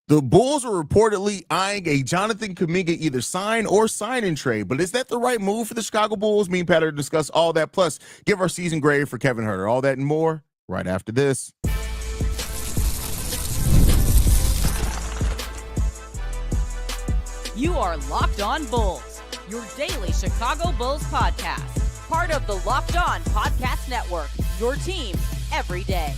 The Bulls are reportedly eyeing a Jonathan Kuminga either sign or sign-in trade, but is that the right move for the Chicago Bulls? Me and Pat are to discuss all that, plus give our season grade for Kevin Huerter. All that and more right after this. You are Locked On Bulls, your daily Chicago Bulls podcast. Part of the Locked On Podcast Network, your team every day.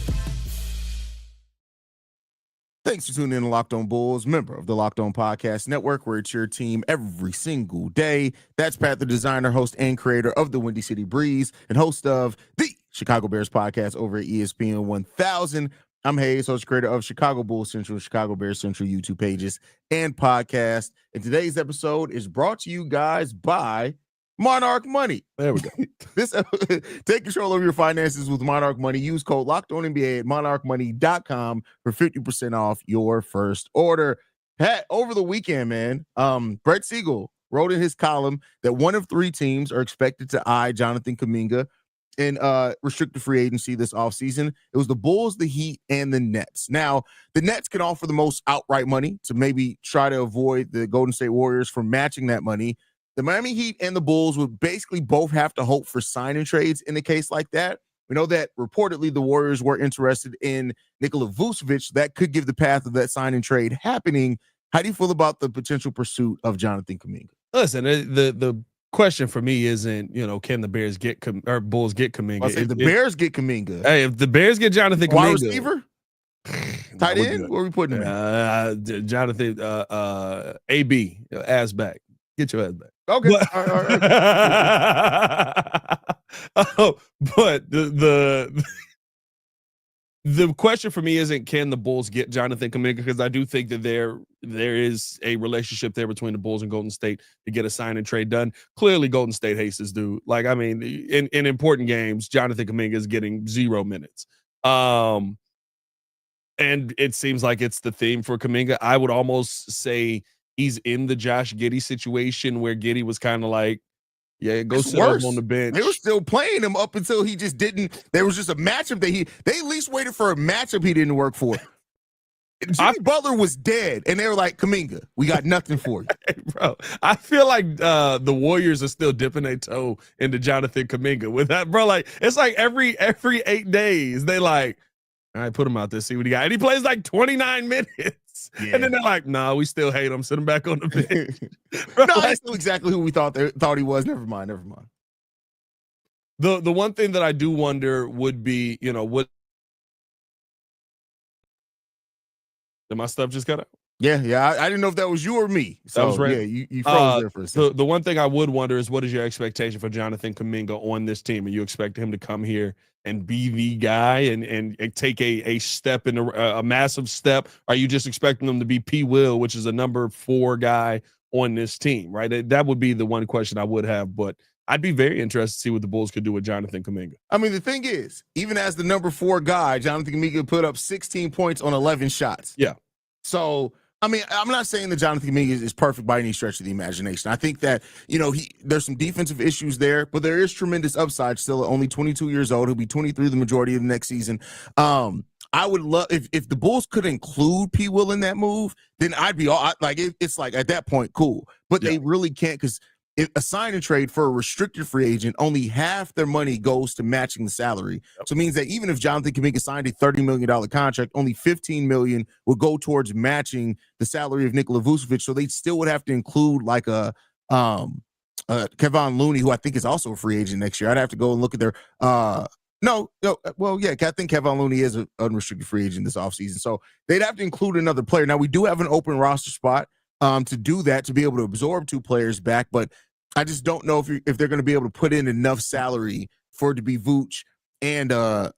Thanks for tuning in to Locked On Bulls, member of the Locked On Podcast Network, where it's your team every single day. That's Pat, the designer, host, and creator of the Windy City Breeze, and host of the Chicago Bears podcast over at ESPN 1000. I'm Haize, host, creator of Chicago Bulls Central, Chicago Bears Central YouTube pages and podcast. And today's episode is brought to you guys by Monarch Money. There we go. Take control of your finances with Monarch Money. Use code LOCKEDONNBA at monarchmoney.com for 50% off your first order. Pat, over the weekend, man, Brett Siegel wrote in his column that one of three teams are expected to eye Jonathan Kuminga in restricted free agency this offseason. It was the Bulls, the Heat, and the Nets. Now, the Nets can offer the most outright money to maybe try to avoid the Golden State Warriors from matching that money. The Miami Heat and the Bulls would basically both have to hope for sign and trades in a case like that. We know that reportedly the Warriors were interested in Nikola Vucevic. That could give the path of that sign and trade happening. How do you feel about the potential pursuit of Jonathan Kuminga? Listen, the question for me isn't, can the Bears get or Bulls get Kuminga? If the Bears get Kuminga, hey, if the Bears get Jonathan Kuminga, wide receiver, tight end, where are we putting him? Jonathan, AB, ass back. Get your ass back. Okay. But, all right. But the question for me isn't can the Bulls get Jonathan Kuminga, because I do think that there is a relationship there between the Bulls and Golden State to get a sign and trade done. Clearly, Golden State hates this dude. In important games, Jonathan Kuminga is getting 0 minutes. And it seems like it's the theme for Kuminga. I would almost say he's in the Josh Giddey situation where Giddey was kind of like, yeah, go sit up on the bench. They were still playing him up until he just didn't. There was just a matchup that they at least waited for a matchup he didn't work for. Jimmy Butler was dead, and they were like, Kuminga, we got nothing for you. Hey, bro, I feel like the Warriors are still dipping their toe into Jonathan Kuminga with that, bro. Like, it's like every 8 days, they like, all right, put him out there, see what he got. And he plays like 29 minutes. Yeah. And then they're like, nah, we still hate him. Send him back on the bench. No, that's still exactly who we thought he was. Never mind. The one thing that I do wonder would be, what did my stuff just cut out? Yeah. I didn't know if that was you or me. So that was right. Yeah, you froze there for a second. The one thing I would wonder is, what is your expectation for Jonathan Kuminga on this team? Are you expect him to come here and be the guy and take a step in a massive step? Are you just expecting them to be P. Will, which is a number 4 guy on this team, right? That would be the one question I would have, but I'd be very interested to see what the Bulls could do with Jonathan Kuminga. I mean, the thing is, even as the number 4 guy, Jonathan Kuminga put up 16 points on 11 shots. Yeah. So, I mean, I'm not saying that Jonathan Kuminga is perfect by any stretch of the imagination. I think that, there's some defensive issues there, but there is tremendous upside still. Only 22 years old. He'll be 23 the majority of the next season. I would love if the Bulls could include P. Will in that move, then I'd be all like, it's like at that point, cool. But They really can't, because a sign and trade for a restricted free agent, only half their money goes to matching the salary. Yep. So it means that even if Jonathan Kuminga signed a $30 million contract, only $15 million will go towards matching the salary of Nikola Vucevic. So they still would have to include like a Kevon Looney, who I think is also a free agent next year. I'd have to go and look at their I think Kevon Looney is an unrestricted free agent this offseason. So they'd have to include another player. Now, we do have an open roster spot to do that, to be able to absorb 2 players back, but I just don't know if they're going to be able to put in enough salary for it to be Vooch and a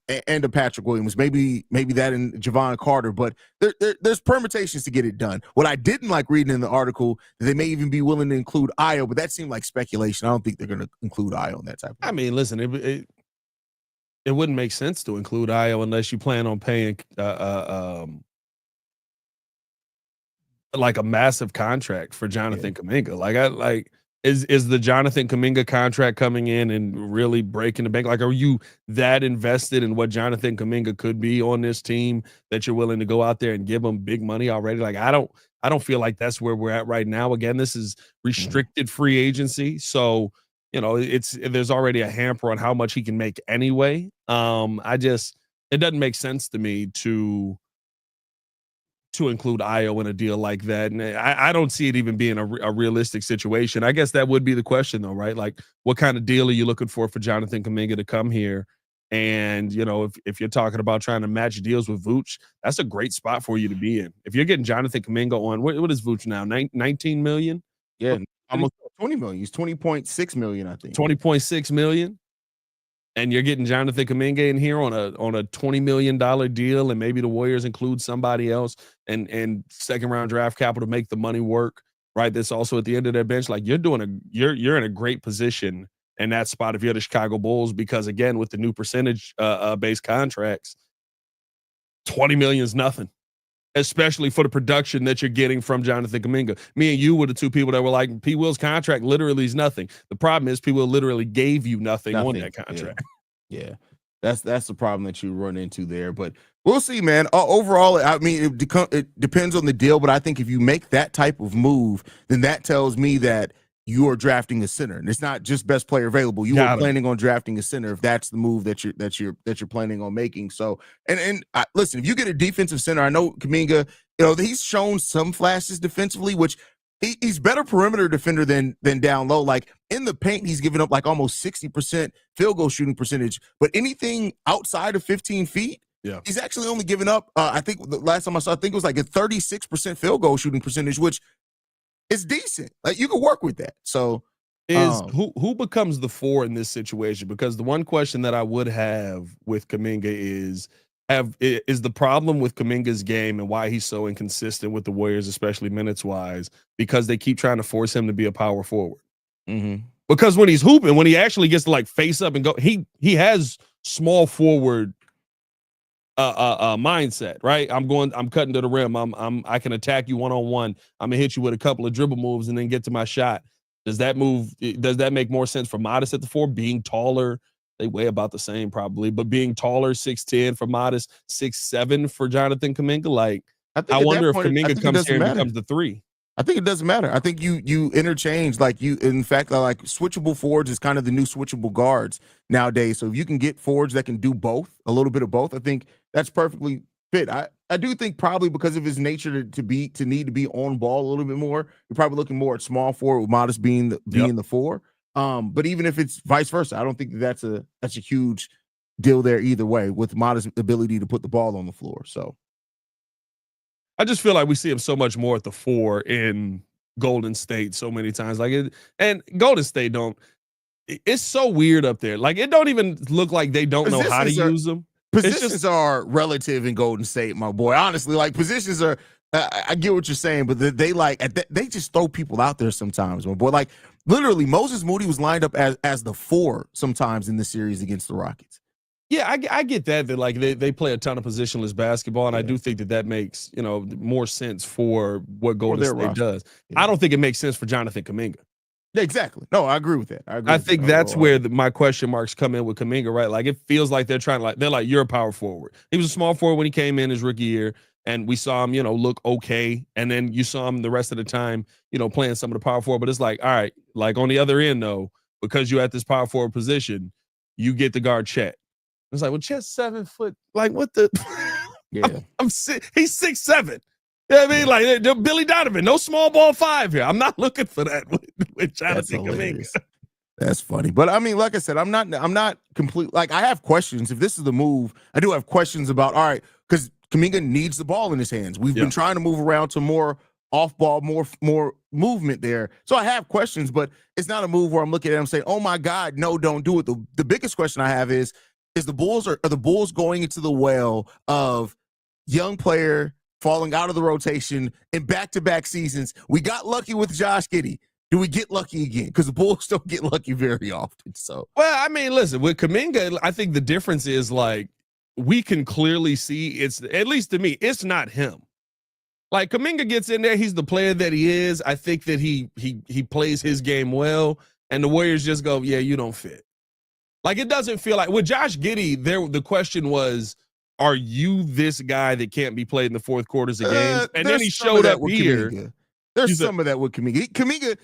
Patrick Williams, maybe that and Javon Carter, but there's permutations to get it done. What I didn't like reading in the article, that they may even be willing to include Io, but that seemed like speculation. I don't think they're going to include Io in that type of thing. I mean, listen, it wouldn't make sense to include Io unless you plan on paying like a massive contract for Jonathan Kuminga. Is the Jonathan Kuminga contract coming in and really breaking the bank? Like, are you that invested in what Jonathan Kuminga could be on this team that you're willing to go out there and give him big money already? Like, I don't feel like that's where we're at right now. Again, this is restricted free agency, so there's already a hamper on how much he can make anyway. It doesn't make sense to me to include Io in a deal like that. And I don't see it even being a realistic situation. I guess that would be the question, though, right? Like, what kind of deal are you looking for Jonathan Kuminga to come here? And, if you're talking about trying to match deals with Vooch, that's a great spot for you to be in. If you're getting Jonathan Kuminga on, what is Vooch now? 19 million? Yeah, almost 20 million. He's 20.6 million, I think. 20.6 million. And you're getting Jonathan Kuminga in here on a $20 million deal, and maybe the Warriors include somebody else and second round draft capital to make the money work, right? That's also at the end of their bench. Like, you're in a great position in that spot if you're the Chicago Bulls, because again, with the new percentage based contracts, 20 million is nothing, especially for the production that you're getting from Jonathan Kuminga. Me and you were the two people that were like, P. Will's contract literally is nothing. The problem is P. Will literally gave you nothing on that contract. Yeah. That's the problem that you run into there. But we'll see, man. Overall, I mean, it depends on the deal. But I think if you make that type of move, then that tells me that you are drafting a center, and it's not just best player available. You are planning on drafting a center if that's the move that you're planning on making. So, and listen, if you get a defensive center, I know Kuminga, he's shown some flashes defensively, which he's better perimeter defender than down low. Like, in the paint, he's given up like almost 60% field goal shooting percentage, but anything outside of 15 feet, he's actually only given up, I think the last time I saw, I think it was like a 36% field goal shooting percentage, which is decent. Like, you can work with that. So who becomes the 4 in this situation? Because the one question that I would have with Kuminga is the problem with Kuminga's game and why he's so inconsistent with the Warriors, especially minutes wise, because they keep trying to force him to be a power forward. Mm-hmm. Because when he's hooping, when he actually gets to like face up and go, he has small forward mindset, right? I'm cutting to the rim. I can attack you one-on-one. I'm gonna hit you with a couple of dribble moves and then get to my shot. Does that make more sense for Modest at the 4? Being taller, they weigh about the same probably, but being taller, 6'10" for Modest, 6'7" for Jonathan Kuminga. Like, I wonder if Kuminga comes here and becomes the 3. I think it doesn't matter. I think you interchange, like, in fact, like switchable forwards is kind of the new switchable guards nowadays. So if you can get forwards that can do both, a little bit of both, I think that's perfectly fit. I do think probably because of his nature to need to be on ball a little bit more, you're probably looking more at small forward with Modest being the 4. But even if it's vice versa, I don't think that's a huge deal there either way, with Modest's ability to put the ball on the floor. So I just feel like we see him so much more at the 4 in Golden State so many times. And Golden State it's so weird up there. Like, it don't even look like they don't know how to use them. Positions are relative in Golden State, my boy. Honestly, like, positions are, I get what you're saying, but they just throw people out there sometimes, my boy. Like, literally, Moses Moody was lined up as the 4 sometimes in the series against the Rockets. Yeah, I get that like they play a ton of positionless basketball, and I do think that makes more sense for what Golden State does. Yeah. I don't think it makes sense for Jonathan Kuminga. Yeah, exactly. No, I agree with that. I think that's where my question marks come in with Kuminga, right? Like, it feels like they're like you're a power forward. He was a small forward when he came in his rookie year, and we saw him look okay, and then you saw him the rest of the time playing some of the power forward. But it's like, all right, like, on the other end though, because you're at this power forward position, you get the guard Chet. It's like, well, Chet's 7 foot. Like, what the? Yeah, he's 6'7". Yeah, I mean, like, Billy Donovan, no small ball 5 here. I'm not looking for that with Jonathan Kuminga. That's funny, but I mean, like I said, I'm not complete. Like, I have questions. If this is the move, I do have questions about. All right, because Kuminga needs the ball in his hands. We've been trying to move around to more off ball, more movement there. So I have questions, but it's not a move where I'm looking at him saying, "Oh my God, no, don't do it." The biggest question I have is the Bulls are the Bulls going into the well of young player falling out of the rotation in back-to-back seasons? We got lucky with Josh Giddey. Do we get lucky again? Because the Bulls don't get lucky very often. So, well, I mean, listen, with Kuminga, I think the difference is, like, we can clearly see it's, at least to me, it's not him. Like Kuminga gets in there, he's the player that he is. I think that he plays his game well, and the Warriors just go, yeah, you don't fit. Like it doesn't feel like with Josh Giddey, the question was, are you this guy that can't be played in the fourth quarters of games? And then he showed up here. Kuminga. There's some of that with Kuminga.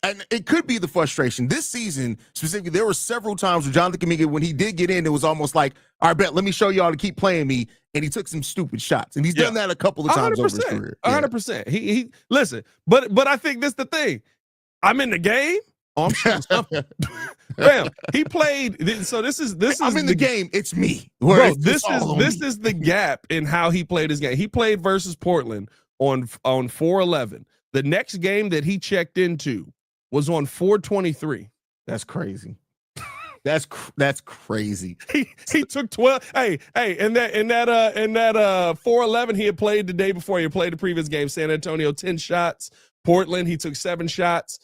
And it could be the frustration. This season, specifically, there were several times with Jonathan Kuminga when he did get in, it was almost like, all right, bet, let me show y'all to keep playing me. And he took some stupid shots. And he's done that a couple of times over his career. 100%. He listen, but I think this is the thing. I'm in the game. Oh, I'm shooting something. Bam. He played. So this is I'm in the game. It's me. Bro, this is the gap in how he played his game. He played versus Portland on 4/11. The next game that he checked into was on 4/23. That's crazy. That's crazy. He took 12. Hey, in that 4/11 he had played the day before. He had played the previous game. San Antonio 10 shots. Portland he took 7 shots.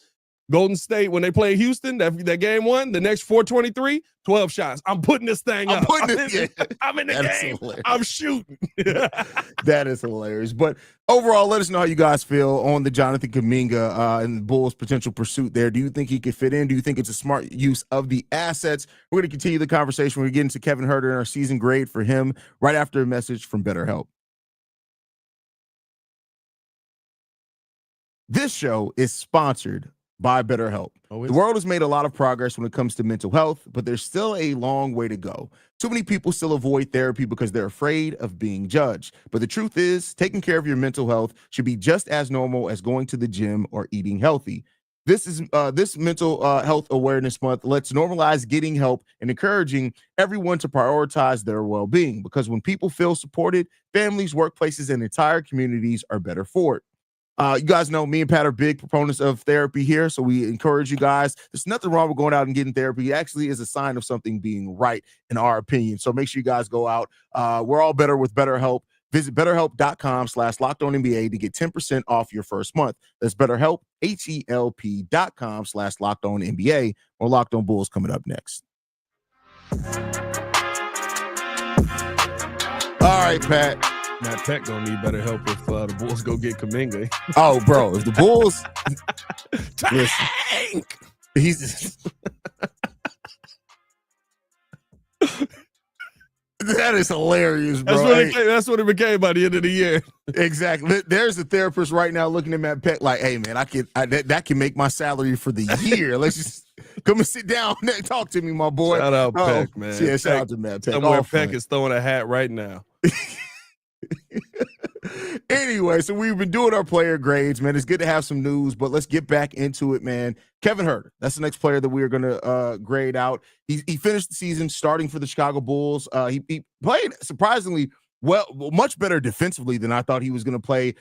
Golden State, when they played Houston, that game one, the next 4/23, 12 shots. I'm putting this thing up. I'm in the game. Hilarious. I'm shooting. That is hilarious. But overall, let us know how you guys feel on the Jonathan Kuminga and the Bulls' potential pursuit there. Do you think he could fit in? Do you think it's a smart use of the assets? We're going to continue the conversation. We're going to get into Kevin Huerter and our season grade for him right after a message from BetterHelp. This show is sponsored by BetterHelp. The world has made a lot of progress when it comes to mental health, but there's still a long way to go. Too many people still avoid therapy because they're afraid of being judged. But the truth is, taking care of your mental health should be just as normal as going to the gym or eating healthy. This mental health awareness month. Let's normalize getting help and encouraging everyone to prioritize their well-being, because when people feel supported, families, workplaces, and entire communities are better for it. You guys know me and Pat are big proponents of therapy here, so we encourage you guys. There's nothing wrong with going out and getting therapy. It actually is a sign of something being right, in our opinion. So make sure you guys go out. We're all better with BetterHelp. Visit BetterHelp.com/LockedOnNBA to get 10% off your first month. That's BetterHelp, HELP.com/LockedOnNBA. Or Locked On Bulls coming up next. All right, Pat. Matt Peck gonna need better help if the Bulls go get Kuminga. Oh, bro, if the Bulls tank, he's that is hilarious, bro. That's what it became by the end of the year. Exactly. There's a therapist right now looking at Matt Peck like, hey man, that can make my salary for the year. Let's just come and sit down and talk to me, my boy. Shout out Peck, man. Yeah, shout out to Matt Peck. Somewhere Peck is throwing a hat right now. Anyway, so we've been doing our player grades, man. It's good to have some news, but let's get back into it, man. Kevin Huerter, that's the next player that we are going to grade out. He finished the season starting for the Chicago Bulls. He played surprisingly well, much better defensively than I thought he was going to play.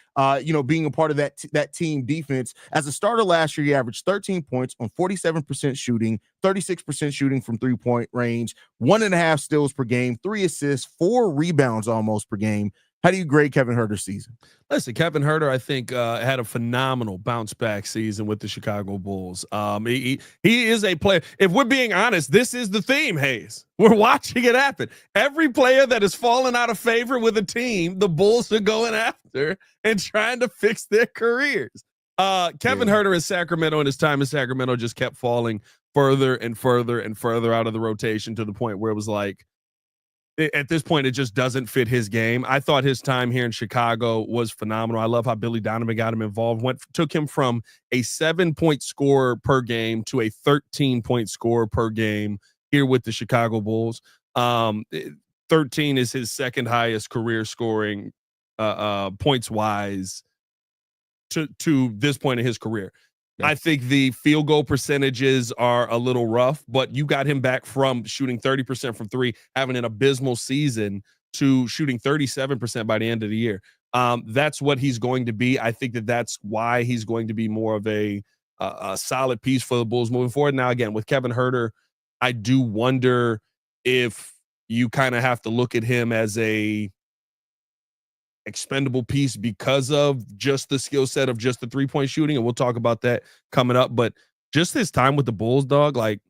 Being a part of that team defense. As a starter last year, he averaged 13 points on 47% shooting, 36% shooting from 3-point range, 1.5 steals per game, 3 assists, 4 rebounds almost per game. How do you grade Kevin Huerter's season? Listen, Kevin Huerter, I think, had a phenomenal bounce back season with the Chicago Bulls. He is a player. If we're being honest, this is the theme, Haize. We're watching it happen. Every player that has fallen out of favor with a team, the Bulls are going after and trying to fix their careers. Kevin Huerter in Sacramento, and his time in Sacramento just kept falling further and further and further out of the rotation to the point where it was like, at this point, it just doesn't fit his game. I thought his time here in Chicago was phenomenal. I love how Billy Donovan got him involved. Took him from a 7-point scorer per game to a 13-point scorer per game here with the Chicago Bulls. 13 is his second highest career scoring points wise to this point in his career. I think the field goal percentages are a little rough, but you got him back from shooting 30% from 3, having an abysmal season, to shooting 37% by the end of the year. That's what he's going to be. I think that's why he's going to be more of a solid piece for the Bulls moving forward. Now, again, with Kevin Huerter, I do wonder if you kind of have to look at him as a expendable piece because of just the skill set of just the 3-point shooting. And we'll talk about that coming up, but just his time with the Bulls, dog, like,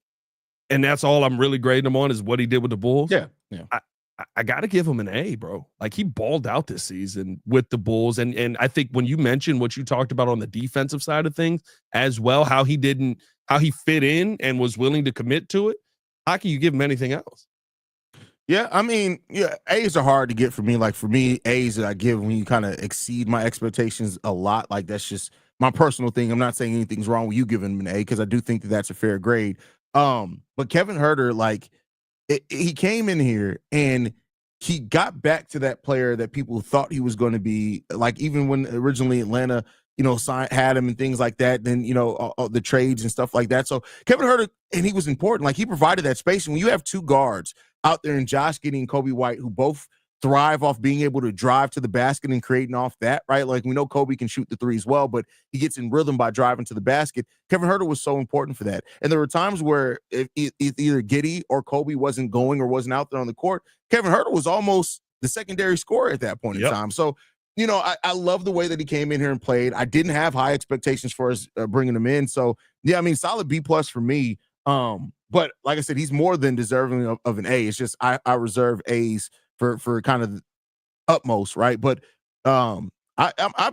and that's all I'm really grading him on is what he did with the Bulls. Yeah. I got to give him an A, bro. Like, he balled out this season with the Bulls. And I think when you mentioned what you talked about on the defensive side of things as well, how he fit in and was willing to commit to it, how can you give him anything else? Yeah, I mean, yeah, A's are hard to get for me. Like, for me, A's that I give when you kind of exceed my expectations a lot, like, that's just my personal thing. I'm not saying anything's wrong with you giving him an A, because I do think that that's a fair grade. But Kevin Huerter, like, he came in here and he got back to that player that people thought he was going to be. Like, even when originally Atlanta, had him and things like that, then, the trades and stuff like that. So Kevin Huerter, and he was important. Like, he provided that space. And when you have two guards out there in Josh Giddey and Kobe White, who both thrive off being able to drive to the basket and creating off that, right? Like, we know Kobe can shoot the three as well, but he gets in rhythm by driving to the basket. Kevin Huerter was so important for that. And there were times where if either Giddey or Kobe wasn't going or wasn't out there on the court, Kevin Huerter was almost the secondary scorer at that point in time. So, I love the way that he came in here and played. I didn't have high expectations for us bringing him in. So, yeah, I mean, solid B+ for me. But like I said, he's more than deserving of an A. It's just I reserve A's for kind of utmost, right? But I'm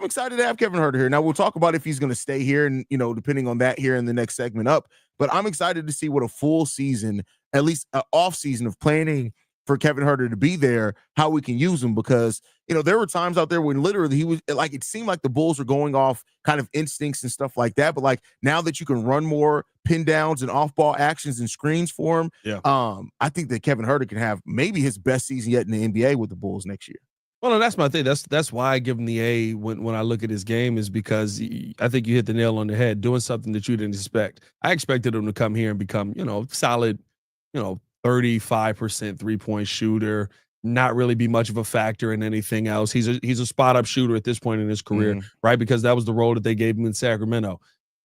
excited to have Kevin Huerter here. Now, we'll talk about if he's going to stay here, and depending on that here in the next segment up. But I'm excited to see what a full season, at least an off season of planning for Kevin Huerter to be there, how we can use him, because there were times out there when literally he was like, it seemed like the Bulls were going off kind of instincts and stuff like that. But like, now that you can run more pin downs and off ball actions and screens for him, I think that Kevin Huerter can have maybe his best season yet in the NBA with the Bulls next year. Well, no, that's my thing. That's why I give him the A when I look at his game, is because I think you hit the nail on the head, doing something that you didn't expect. I expected him to come here and become, solid, 35% 3-point shooter, not really be much of a factor in anything else. He's a spot up shooter at this point in his career, right? Because that was the role that they gave him in Sacramento.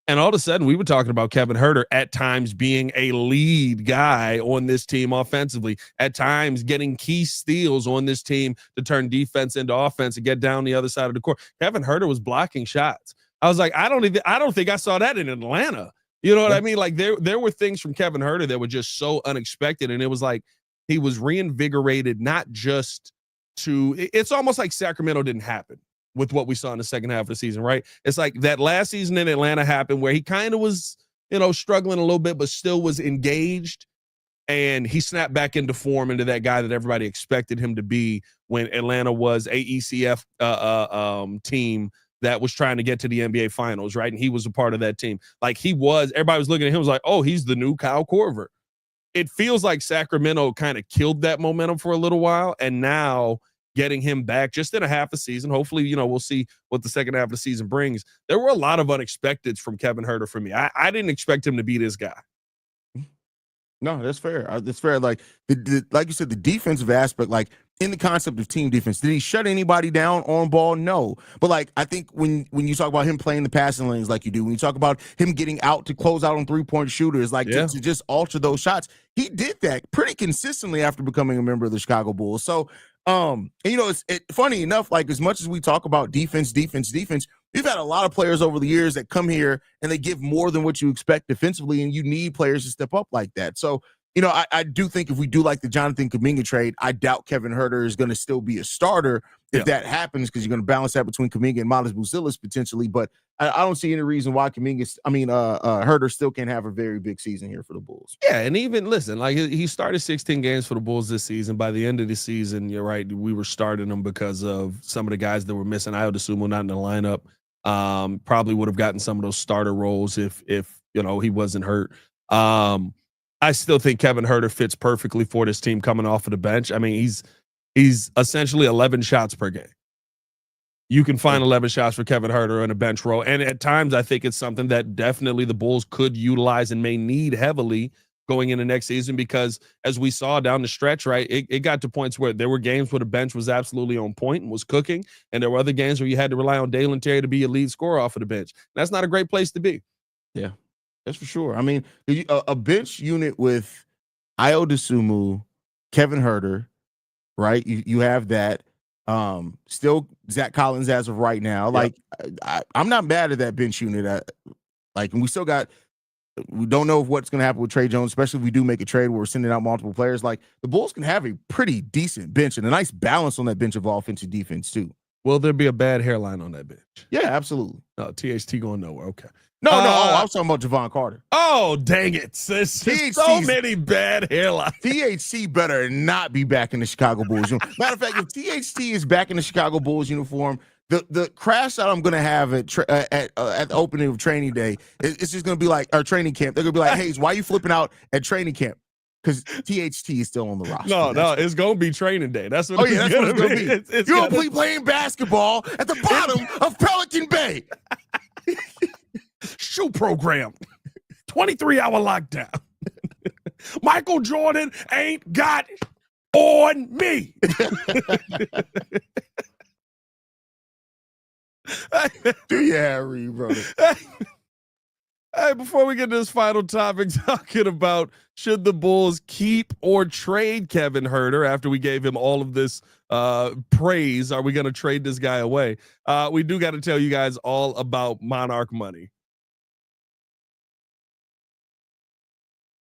And all of a sudden, we were talking about Kevin Huerter at times being a lead guy on this team offensively, at times getting key steals on this team to turn defense into offense and get down the other side of the court. Kevin Huerter was blocking shots. I was like, I don't think I saw that in Atlanta. You know what I mean? Like, there were things from Kevin Huerter that were just so unexpected. And it was like he was reinvigorated, not just it's almost like Sacramento didn't happen with what we saw in the second half of the season, right? It's like that last season in Atlanta happened where he kind of was, struggling a little bit, but still was engaged. And he snapped back into form, into that guy that everybody expected him to be when Atlanta was a ECF team that was trying to get to the NBA Finals, right? And he was a part of that team. Like, everybody was looking at him, was like, oh, he's the new Kyle Korver. It feels like Sacramento kind of killed that momentum for a little while, and now getting him back just in a half a season. Hopefully, we'll see what the second half of the season brings. There were a lot of unexpecteds from Kevin Huerter for me. I didn't expect him to be this guy. No, that's fair. That's fair. Like, like you said, the defensive aspect, like in the concept of team defense, did he shut anybody down on ball? No. But like, I think when you talk about him playing the passing lanes like you do, when you talk about him getting out to close out on 3-point shooters, like to just alter those shots, he did that pretty consistently after becoming a member of the Chicago Bulls. So, it's funny enough, like, as much as we talk about defense, we've had a lot of players over the years that come here and they give more than what you expect defensively, and you need players to step up like that. So, I do think if we do like the Jonathan Kuminga trade, I doubt Kevin Huerter is going to still be a starter if that happens, because you're going to balance that between Kuminga and Miles Buzelis potentially. But I don't see any reason why Huerter still can't have a very big season here for the Bulls. Yeah, and even listen, like, he started 16 games for the Bulls this season. By the end of the season, you're right, we were starting him because of some of the guys that were missing. I would assume not in the lineup. Probably would have gotten some of those starter roles if he wasn't hurt. I still think Kevin Huerter fits perfectly for this team coming off of the bench. I mean, he's essentially 11 shots per game. You can find 11 shots for Kevin Huerter in a bench role. And at times, I think it's something that definitely the Bulls could utilize and may need heavily going into next season, because as we saw down the stretch, right, it got to points where there were games where the bench was absolutely on point and was cooking. And there were other games where you had to rely on Dalen Terry to be a lead scorer off of the bench. That's not a great place to be. Yeah. That's for sure. I mean, a bench unit with Ayo Dosunmu, Kevin Huerter, right? You have that. Still Zach Collins as of right now. Like, I'm not mad at that bench unit. And we still got We don't know what's going to happen with Trey Jones, especially if we do make a trade where we're sending out multiple players. Like, the Bulls can have a pretty decent bench and a nice balance on that bench of offensive defense too. Will there be a bad hairline on that bench? Yeah, absolutely. Oh, THT going nowhere. Okay. No. I was talking about Javon Carter. Oh, dang it. There's so many bad hairlines. THT better not be back in the Chicago Bulls uniform. Matter of fact, if THT is back in the Chicago Bulls uniform, the crash that I'm going to have at the opening of training day, it's just going to be like our training camp. They're going to be like, Haize, why are you flipping out at training camp? Because THT is still on the roster. No, it's going to be training day. That's what that's what it's going to be. You're going to be playing basketball at the bottom of Pelican Bay. Shoe program. 23-hour lockdown. Michael Jordan ain't got on me. Do you, Harry, brother? Hey, before we get to this final topic, talking about should the Bulls keep or trade Kevin Huerter after we gave him all of this praise? Are we going to trade this guy away? We do got to tell you guys all about Monarch Money.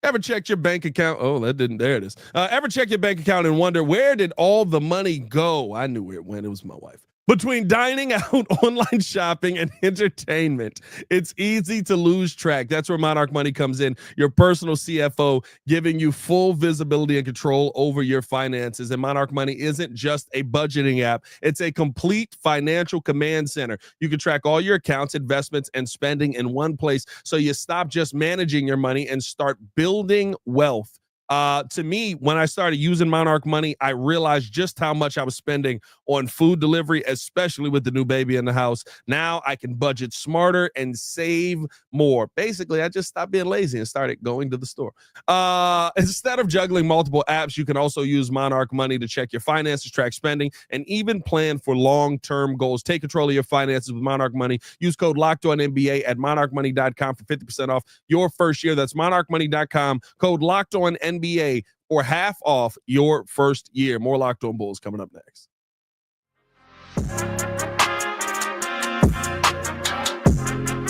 Ever checked your bank account? Oh, there it is. Ever check your bank account and wonder, where did all the money go? I knew where it went. It was my wife. Between dining out, online shopping, and entertainment, it's easy to lose track. That's where Monarch Money comes in, your personal CFO, giving you full visibility and control over your finances. And Monarch Money isn't just a budgeting app. It's a complete financial command center. You can track all your accounts, investments, and spending in one place, so you stop just managing your money and start building wealth. To me, when I started using Monarch Money, I realized just how much I was spending on food delivery, especially with the new baby in the house. Now I can budget smarter and save more. Basically, I just stopped being lazy and started going to the store. Instead of juggling multiple apps, you can also use Monarch Money to check your finances, track spending, and even plan for long-term goals. Take control of your finances with Monarch Money. Use code LOCKEDONNBA at monarchmoney.com for 50% off your first year. That's monarchmoney.com. Code LOCKEDONNBA or half off your first year. More Locked On Bulls coming up next.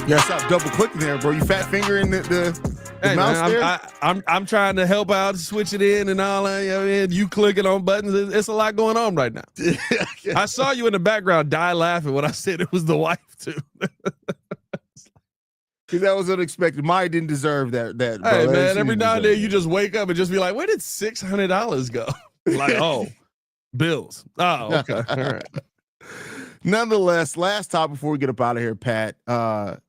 Yeah, stop double clicking there, bro. You fat finger in the Hey, mouse man, there. I'm trying to help out, switch it in and all that. You know, you clicking on buttons. It's a lot going on right now. I saw you in the background die laughing when I said it was the wife too. Because that was unexpected. Mine didn't deserve that. Hey, bro. man, every now and then you just wake up and just be like, where did $600 go? Like, oh, bills. Oh, okay. All right. Nonetheless, last topic before we get up out of here, Pat.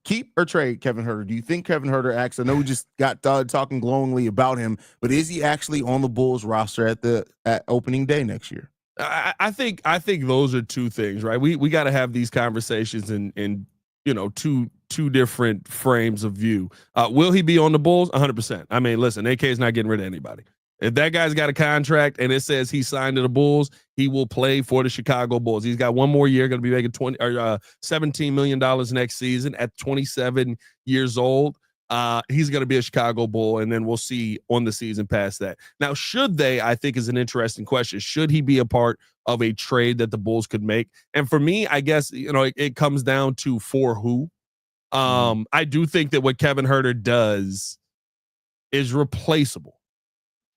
Keep or trade Kevin Huerter? Do you think Kevin Huerter actually, I know we just got talking glowingly about him, but is he actually on the Bulls roster at opening day next year? I think those are two things, right? We got to have these conversations in two different frames of view. Will he be on the Bulls? 100%. I mean, listen, AK is not getting rid of anybody. If that guy's got a contract and it says he signed to the Bulls, he will play for the Chicago Bulls. He's got one more year, going to be making $17 million next season at 27 years old. He's going to be a Chicago Bull, and then we'll see on the season past that. Now, should they, I think is an interesting question. Should he be a part of a trade that the Bulls could make? And for me, I guess, it comes down to for who. I do think that what Kevin Huerter does is replaceable.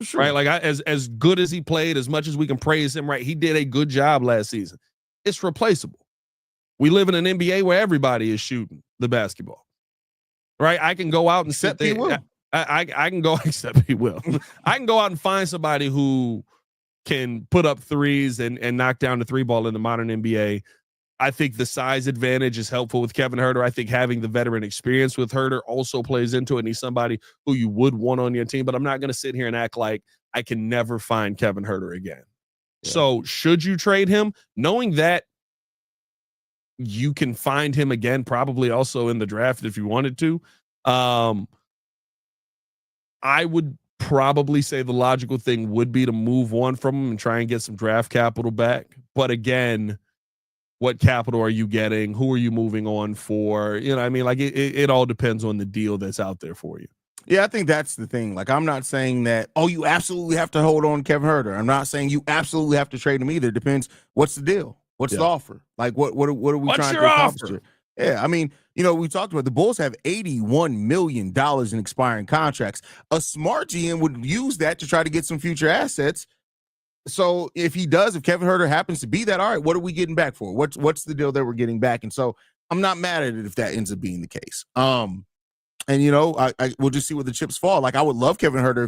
Sure. Right? Like as good as he played, as much as we can praise him, right? He did a good job last season. It's replaceable. We live in an NBA where everybody is shooting the basketball. Right? I can go out and except sit there. I can go, except he will. I can go out and find somebody who can put up threes and knock down the three ball in the modern NBA. I think the size advantage is helpful with Kevin Huerter. I think having the veteran experience with Huerter also plays into it. And he's somebody who you would want on your team, but I'm not going to sit here and act like I can never find Kevin Huerter again. Yeah. So should you trade him, knowing that you can find him again, probably also in the draft if you wanted to? I would probably say the logical thing would be to move on from him and try and get some draft capital back. But again, what capital are you getting? Who are you moving on for? You know what I mean? Like it all depends on the deal that's out there for you. Yeah, I think that's the thing. Like, I'm not saying that, you absolutely have to hold on to Kevin Huerter. I'm not saying you absolutely have to trade him either. It depends. What's the deal? What's the offer? Like, what are we trying to accomplish? Yeah, I mean, we talked about the Bulls have $81 million in expiring contracts. A smart GM would use that to try to get some future assets. So if Kevin Huerter happens to be that, all right, what are we getting back for? What's the deal that we're getting back? And so I'm not mad at it if that ends up being the case. And I we'll just see where the chips fall. Like, I would love Kevin Huerter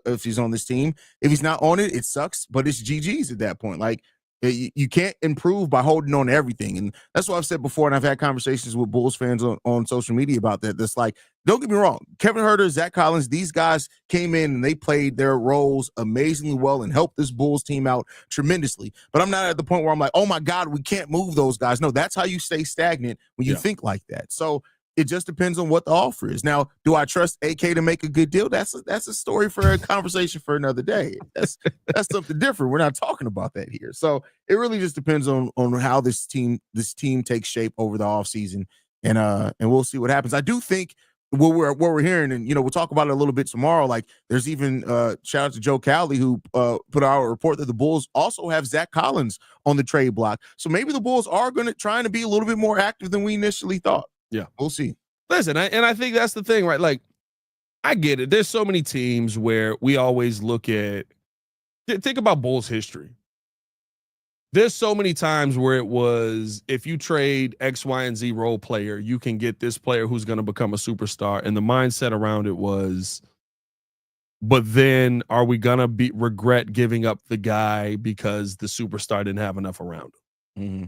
if he's on this team. If he's not on it, it sucks, but it's GG's at that point. Like, you can't improve by holding on to everything. And that's what I've said before, and I've had conversations with Bulls fans on social media about that. That's like, don't get me wrong, Kevin Huerter, Zach Collins, these guys came in and they played their roles amazingly well and helped this Bulls team out tremendously. But I'm not at the point where I'm like, oh my God, we can't move those guys. No, that's how you stay stagnant when you think like that. So it just depends on what the offer is. Now, do I trust AK to make a good deal? That's a story for a conversation for another day. That's something different. We're not talking about that here. So it really just depends on how this team takes shape over the offseason, and we'll see what happens. I do think what we're hearing, and we'll talk about it a little bit tomorrow. Like, there's even shout out to Joe Cowley, who put out a report that the Bulls also have Zach Collins on the trade block. So maybe the Bulls are trying to be a little bit more active than we initially thought. Yeah, we'll see. Listen, I think that's the thing, right? Like, I get it. There's so many teams where we always look at. Think about Bulls history. There's so many times where it was, if you trade X, Y, and Z role player, you can get this player who's going to become a superstar. And the mindset around it was, but then are we going to regret giving up the guy because the superstar didn't have enough around him? Mm-hmm.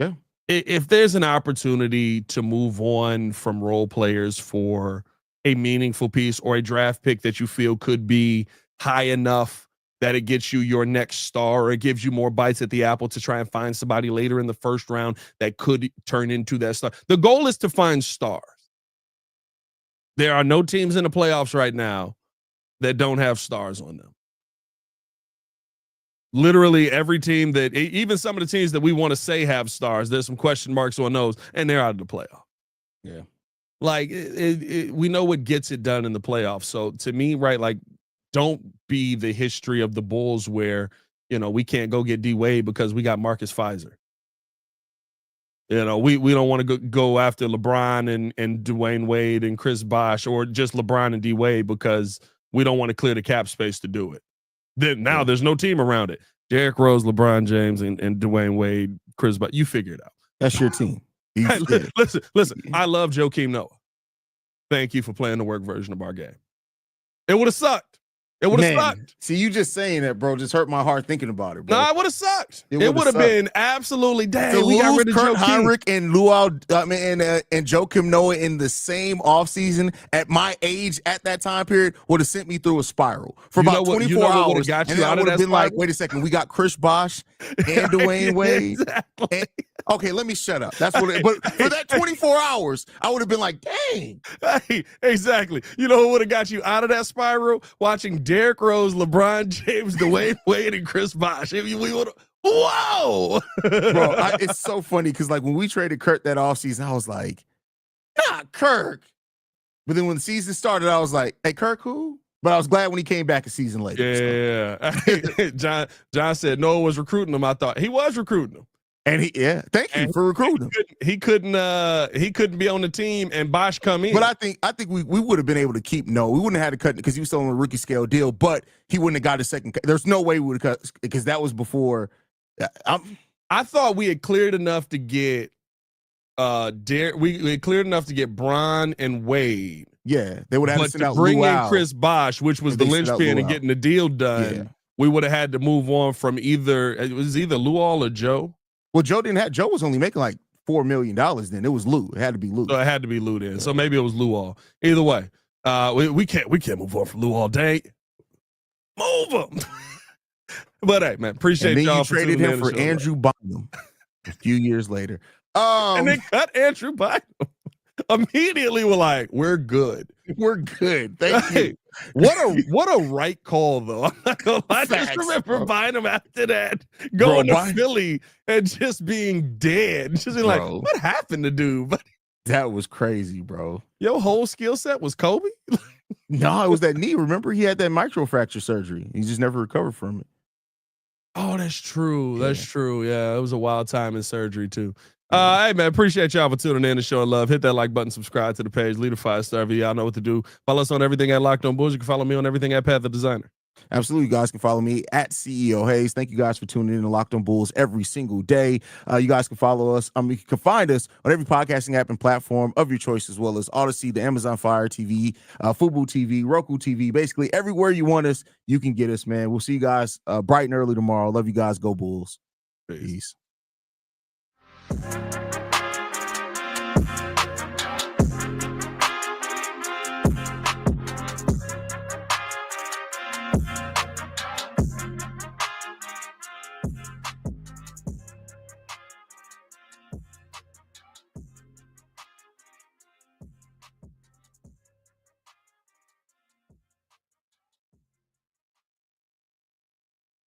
Yeah. If there's an opportunity to move on from role players for a meaningful piece or a draft pick that you feel could be high enough that it gets you your next star, or it gives you more bites at the apple to try and find somebody later in the first round that could turn into that star. The goal is to find stars. There are no teams in the playoffs right now that don't have stars on them. Literally every team that, even some of the teams that we want to say have stars, there's some question marks on those, and they're out of the playoff. Yeah. Like, we know what gets it done in the playoffs. So to me, right, like, don't be the history of the Bulls where, we can't go get D-Wade because we got Marcus Fizer. We don't want to go after LeBron and Dwayne Wade and Chris Bosh, or just LeBron and D-Wade, because we don't want to clear the cap space to do it. Then now there's no team around it. Derrick Rose, LeBron James, and Dwayne Wade, Chris Bosh. You figure it out. That's your team. Listen, I love Joakim Noah. Thank you for playing the work version of our game. It would have sucked. It would have sucked. See, you just saying that, bro, just hurt my heart thinking about it, bro. No, it would have sucked. It would have been absolutely dang. We got rid of Kurt Heinrich and and Joakim Noah in the same offseason at my age at that time period would have sent me through a spiral for about 24 hours. Got you and out I would have been spiral? like, wait a second, we got Chris Bosh and Dwayne Wade. Exactly. Okay, let me shut up. That's what. But for that 24 hours, I would have been like, dang. Hey, exactly. You know who would have got you out of that spiral? Watching Derrick Rose, LeBron James, Dwayne Wade, and Chris Bosh. We would. Whoa, bro! It's so funny because like when we traded Kirk that offseason, I was like, not Kirk. But then when the season started, I was like, hey, Kirk, who? But I was glad when he came back a season later. Yeah. John said Noah was recruiting him. I thought he was recruiting him. And thank you for recruiting him. He couldn't be on the team and Bosh come in. But I think we would have been able to keep Noah. We wouldn't have had to cut because he was still on a rookie scale deal, but he wouldn't have got a second. There's no way we would have cut because that was before. I thought we had cleared enough to get we had cleared enough to get Bron and Wade. Yeah, they would have had to send out bring Luau. in Chris Bosh, which was the linchpin in getting the deal done. Yeah. We would have had to move on from either Luau or Joe. Well, Joe was only making like $4 million then. It was Lou. It had to be Lou. So it had to be Lou then. Yeah. So maybe it was Luau. Either way, we can't move on from Lou all day. Move him. But hey, man, appreciate y'all. You traded him for Andrew Bynum a few years later. And they cut Andrew Bynum. Immediately we're like, we're good. We're good. Thank you. What a right call, though. I'm not gonna lie. I just remember Bynum after that, going to Philly and just being dead. Just being like, what happened to dude? That was crazy, bro. Your whole skill set was Kobe? No, it was that knee. Remember, he had that microfracture surgery. He just never recovered from it. Oh, that's true. That's true. Yeah, it was a wild time in surgery, too. Hey man, appreciate y'all for tuning in and showing love. Hit that like button, subscribe to the page, leave a 5-star review. Y'all know what to do. Follow us on everything at Locked On Bulls. You can follow me on everything at Pat the Designer. Absolutely. You guys can follow me at CEO Haize. Thank you guys for tuning in to Locked On Bulls every single day. You guys can follow us. You can find us on every podcasting app and platform of your choice, as well as Odyssey, the Amazon Fire TV, Fubo TV, Roku TV. Basically, everywhere you want us, you can get us, man. We'll see you guys bright and early tomorrow. Love you guys. Go Bulls. Peace.